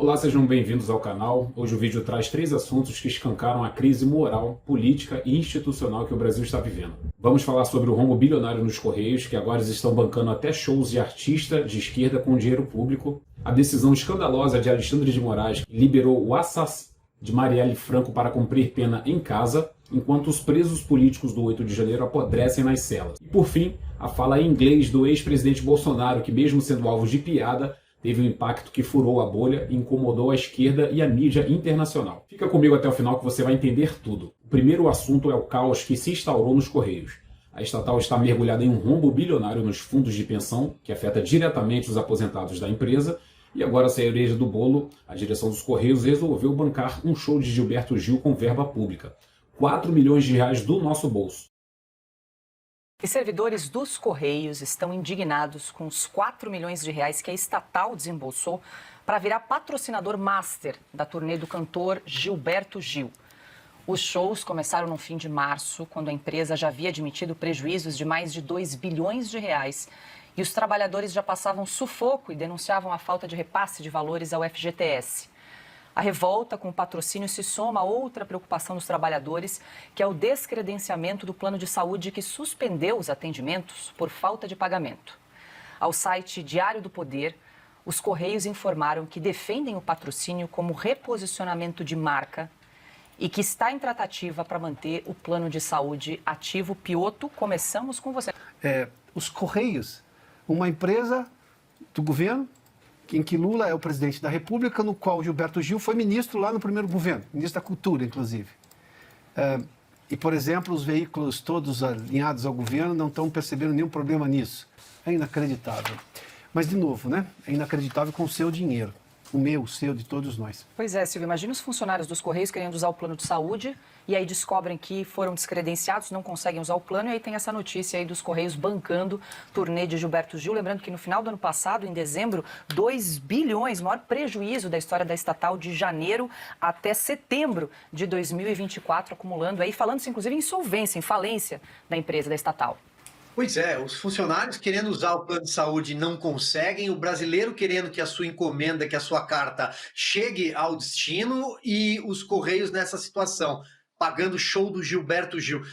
Olá, sejam bem-vindos ao canal. Hoje o vídeo traz 3 assuntos que escancaram a crise moral, política e institucional que o Brasil está vivendo. Vamos falar sobre o rombo bilionário nos Correios, que agora estão bancando até shows de artista de esquerda com dinheiro público, a decisão escandalosa de Alexandre de Moraes, que liberou o assassino de Marielle Franco para cumprir pena em casa, enquanto os presos políticos do 8 de janeiro apodrecem nas celas. E por fim, a fala em inglês do ex-presidente Bolsonaro, que mesmo sendo alvo de piada, teve um impacto que furou a bolha e incomodou a esquerda e a mídia internacional. Fica comigo até o final que você vai entender tudo. O primeiro assunto é o caos que se instaurou nos Correios. A estatal está mergulhada em um rombo bilionário nos fundos de pensão, que afeta diretamente os aposentados da empresa, e agora, a cereja do bolo, a direção dos Correios resolveu bancar um show de Gilberto Gil com verba pública. 4 milhões de reais do nosso bolso. Os servidores dos Correios estão indignados com os 4 milhões de reais que a estatal desembolsou para virar patrocinador master da turnê do cantor Gilberto Gil. Os shows começaram no fim de março, quando a empresa já havia admitido prejuízos de mais de 2 bilhões de reais e os trabalhadores já passavam sufoco e denunciavam a falta de repasse de valores ao FGTS. A revolta com o patrocínio se soma a outra preocupação dos trabalhadores, que é o descredenciamento do plano de saúde que suspendeu os atendimentos por falta de pagamento. Ao site Diário do Poder, os Correios informaram que defendem o patrocínio como reposicionamento de marca e que está em tratativa para manter o plano de saúde ativo. Piotto, começamos com você. Os Correios, uma empresa do governo, em que Lula é o presidente da República, no qual Gilberto Gil foi ministro lá no primeiro governo, ministro da Cultura, inclusive. E, por exemplo, os veículos todos alinhados ao governo não estão percebendo nenhum problema nisso. É inacreditável. Mas, de novo, né? É inacreditável com o seu dinheiro. O meu, o seu, de todos nós. Pois é, Silvio, imagina os funcionários dos Correios querendo usar o plano de saúde e aí descobrem que foram descredenciados, não conseguem usar o plano, e aí tem essa notícia aí dos Correios bancando turnê de Gilberto Gil. Lembrando que no final do ano passado, em dezembro, 2 bilhões, o maior prejuízo da história da estatal, de janeiro até setembro de 2024, acumulando aí, falando-se inclusive em insolvência, em falência da empresa, da estatal. Pois é, os funcionários querendo usar o plano de saúde não conseguem, o brasileiro querendo que a sua encomenda, que a sua carta chegue ao destino, e os Correios nessa situação, pagando o show do Gilberto Gil.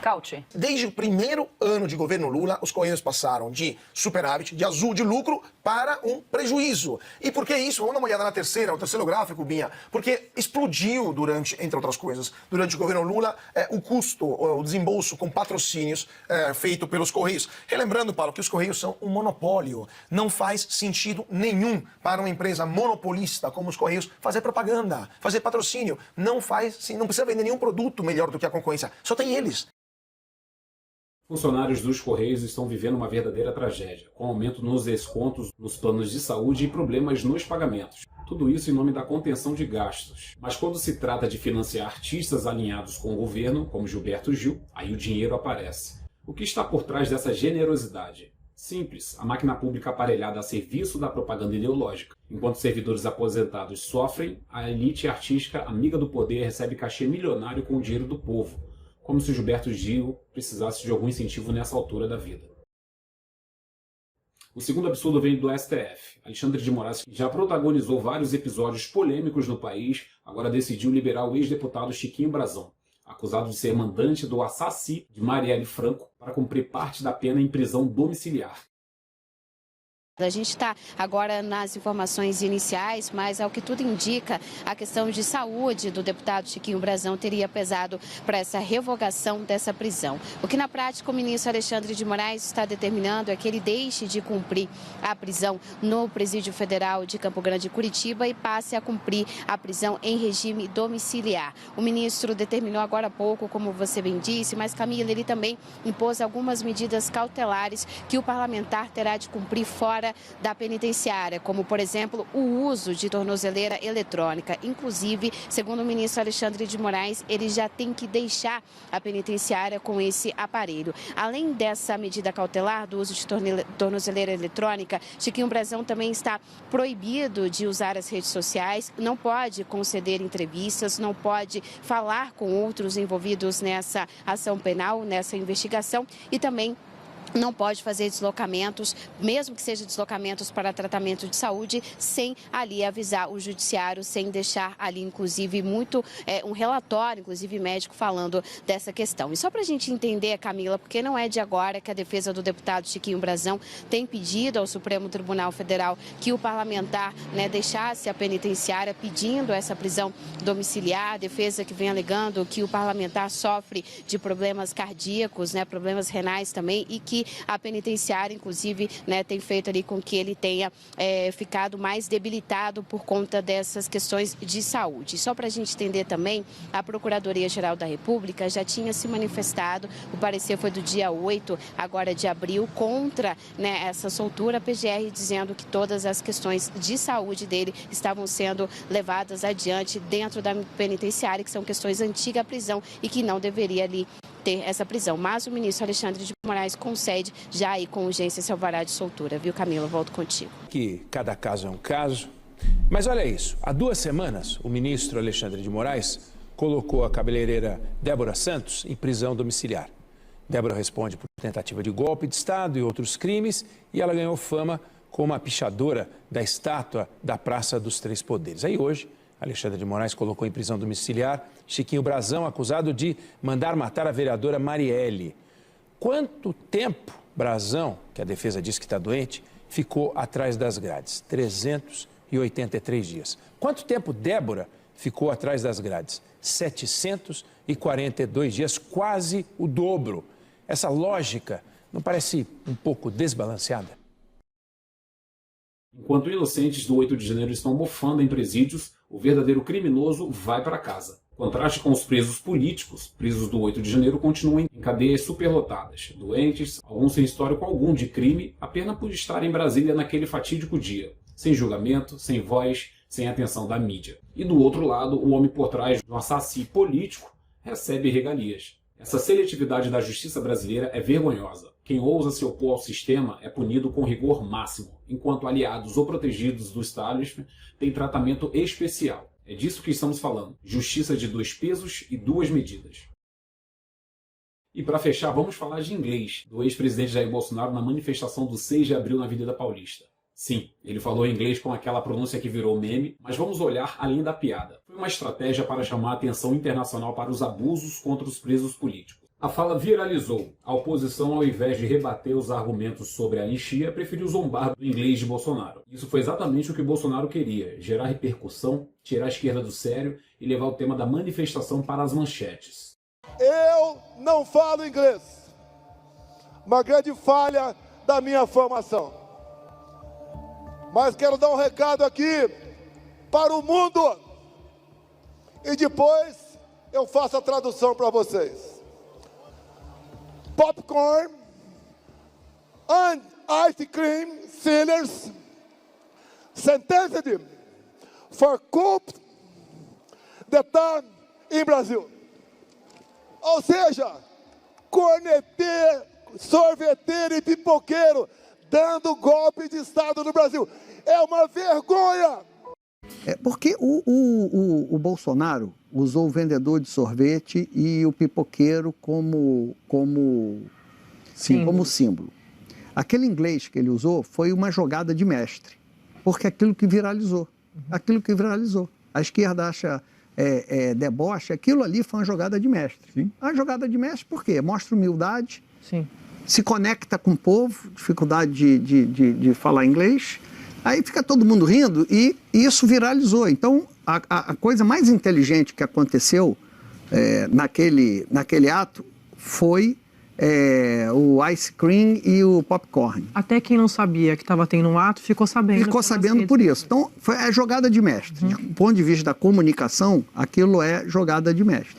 Cauti. Desde o primeiro ano de governo Lula, os Correios passaram de superávit, de azul, de lucro, para um prejuízo. E por que isso? Vamos dar uma olhada o terceiro gráfico, Binha. Porque explodiu entre outras coisas, durante o governo Lula, o custo, o desembolso com patrocínios feito pelos Correios. Relembrando, Paulo, que os Correios são um monopólio. Não faz sentido nenhum para uma empresa monopolista como os Correios fazer propaganda, fazer patrocínio. Não precisa vender nenhum produto melhor do que a concorrência. Só tem eles. Funcionários dos Correios estão vivendo uma verdadeira tragédia, com aumento nos descontos nos planos de saúde e problemas nos pagamentos. Tudo isso em nome da contenção de gastos. Mas quando se trata de financiar artistas alinhados com o governo, como Gilberto Gil, aí o dinheiro aparece. O que está por trás dessa generosidade? Simples, a máquina pública aparelhada a serviço da propaganda ideológica. Enquanto servidores aposentados sofrem, a elite artística, amiga do poder, recebe cachê milionário com o dinheiro do povo. Como se Gilberto Gil precisasse de algum incentivo nessa altura da vida. O segundo absurdo vem do STF. Alexandre de Moraes, que já protagonizou vários episódios polêmicos no país, agora decidiu liberar o ex-deputado Chiquinho Brazão, acusado de ser mandante do assassino de Marielle Franco, para cumprir parte da pena em prisão domiciliar. A gente está agora nas informações iniciais, mas ao que tudo indica, a questão de saúde do deputado Chiquinho Brazão teria pesado para essa revogação dessa prisão. O que na prática o ministro Alexandre de Moraes está determinando é que ele deixe de cumprir a prisão no Presídio Federal de Campo Grande, Curitiba, e passe a cumprir a prisão em regime domiciliar. O ministro determinou agora há pouco, como você bem disse, mas Camila, ele também impôs algumas medidas cautelares que o parlamentar terá de cumprir fora da penitenciária, como, por exemplo, o uso de tornozeleira eletrônica. Inclusive, segundo o ministro Alexandre de Moraes, ele já tem que deixar a penitenciária com esse aparelho. Além dessa medida cautelar do uso de tornozeleira eletrônica, Chiquinho Brazão também está proibido de usar as redes sociais, não pode conceder entrevistas, não pode falar com outros envolvidos nessa ação penal, nessa investigação, e também não pode fazer deslocamentos, mesmo que sejam deslocamentos para tratamento de saúde, sem ali avisar o judiciário, sem deixar ali, inclusive, um relatório, inclusive médico, falando dessa questão. E só para a gente entender, Camila, porque não é de agora que a defesa do deputado Chiquinho Brazão tem pedido ao Supremo Tribunal Federal que o parlamentar, né, deixasse a penitenciária pedindo essa prisão domiciliar, a defesa que vem alegando que o parlamentar sofre de problemas cardíacos, né, problemas renais também, e que a penitenciária, inclusive, né, tem feito ali com que ele tenha ficado mais debilitado por conta dessas questões de saúde. Só para a gente entender também, a Procuradoria-Geral da República já tinha se manifestado, o parecer foi do dia 8, agora de abril, contra, né, essa soltura, a PGR dizendo que todas as questões de saúde dele estavam sendo levadas adiante dentro da penitenciária, que são questões antigas à prisão e que não deveria ali ter essa prisão. Mas o ministro Alexandre de Moraes concede já aí com urgência esse alvará de soltura. Viu, Camila? Volto contigo. Que cada caso é um caso. Mas olha isso, há 2 semanas o ministro Alexandre de Moraes colocou a cabeleireira Débora Santos em prisão domiciliar. Débora responde por tentativa de golpe de Estado e outros crimes e ela ganhou fama como a pichadora da estátua da Praça dos Três Poderes. Aí hoje, Alexandre de Moraes colocou em prisão domiciliar Chiquinho Brazão, acusado de mandar matar a vereadora Marielle. Quanto tempo Brazão, que a defesa diz que está doente, ficou atrás das grades? 383 dias. Quanto tempo Débora ficou atrás das grades? 742 dias, quase o dobro. Essa lógica não parece um pouco desbalanceada? Enquanto inocentes do 8 de janeiro estão mofando em presídios, o verdadeiro criminoso vai para casa. Contraste com os presos políticos, presos do 8 de janeiro continuam em cadeias superlotadas, doentes, alguns sem histórico algum de crime, apenas por estar em Brasília naquele fatídico dia, sem julgamento, sem voz, sem atenção da mídia. E do outro lado, o homem por trás de um assassino político recebe regalias. Essa seletividade da justiça brasileira é vergonhosa. Quem ousa se opor ao sistema é punido com rigor máximo, enquanto aliados ou protegidos do establishment têm tratamento especial. É disso que estamos falando. Justiça de 2 pesos e 2 medidas. E para fechar, vamos falar de inglês, do ex-presidente Jair Bolsonaro na manifestação do 6 de abril na Avenida Paulista. Sim, ele falou inglês com aquela pronúncia que virou meme, mas vamos olhar além da piada. Foi uma estratégia para chamar a atenção internacional para os abusos contra os presos políticos. A fala viralizou. A oposição, ao invés de rebater os argumentos sobre a anistia, preferiu zombar do inglês de Bolsonaro. Isso foi exatamente o que Bolsonaro queria: gerar repercussão, tirar a esquerda do sério e levar o tema da manifestação para as manchetes. Eu não falo inglês. Uma grande falha da minha formação. Mas quero dar um recado aqui para o mundo. E depois eu faço a tradução para vocês. Popcorn and ice cream sellers sentenced for coup d'etat em Brasil. Ou seja, corneteiro, sorveteiro e pipoqueiro dando golpe de Estado no Brasil. É uma vergonha! Porque o Bolsonaro usou o vendedor de sorvete e o pipoqueiro como símbolo. Aquele inglês que ele usou foi uma jogada de mestre, porque aquilo que viralizou. A esquerda acha deboche, aquilo ali foi uma jogada de mestre. Sim. A jogada de mestre por quê? Mostra humildade, sim, se conecta com o povo, dificuldade de falar inglês. Aí fica todo mundo rindo e isso viralizou. Então, a coisa mais inteligente que aconteceu naquele ato foi o ice cream e o popcorn. Até quem não sabia que estava tendo um ato ficou sabendo. Ficou sabendo por isso. Então, foi a jogada de mestre. Do ponto de vista da comunicação, aquilo é jogada de mestre.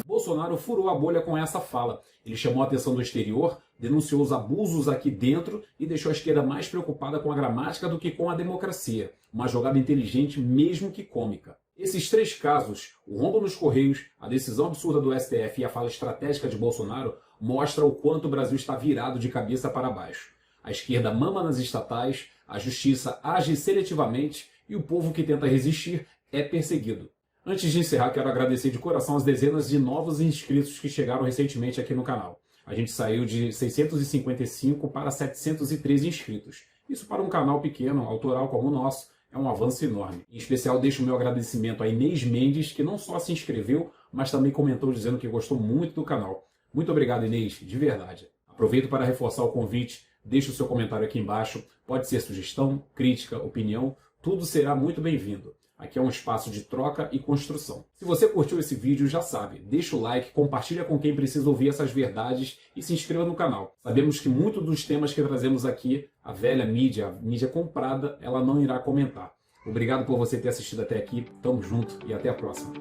Bolsonaro furou a bolha com essa fala. Ele chamou a atenção do exterior, denunciou os abusos aqui dentro e deixou a esquerda mais preocupada com a gramática do que com a democracia. Uma jogada inteligente, mesmo que cômica. Esses 3 casos, o rombo nos Correios, a decisão absurda do STF e a fala estratégica de Bolsonaro, mostra o quanto o Brasil está virado de cabeça para baixo. A esquerda mama nas estatais, a justiça age seletivamente e o povo que tenta resistir é perseguido. Antes de encerrar, quero agradecer de coração as dezenas de novos inscritos que chegaram recentemente aqui no canal. A gente saiu de 655 para 713 inscritos. Isso para um canal pequeno, autoral como o nosso, é um avanço enorme. Em especial, deixo o meu agradecimento a Inês Mendes, que não só se inscreveu, mas também comentou dizendo que gostou muito do canal. Muito obrigado, Inês, de verdade. Aproveito para reforçar o convite, deixe o seu comentário aqui embaixo. Pode ser sugestão, crítica, opinião, tudo será muito bem-vindo. Aqui é um espaço de troca e construção. Se você curtiu esse vídeo, já sabe, deixa o like, compartilha com quem precisa ouvir essas verdades e se inscreva no canal. Sabemos que muitos dos temas que trazemos aqui, a velha mídia, a mídia comprada, ela não irá comentar. Obrigado por você ter assistido até aqui, tamo junto e até a próxima.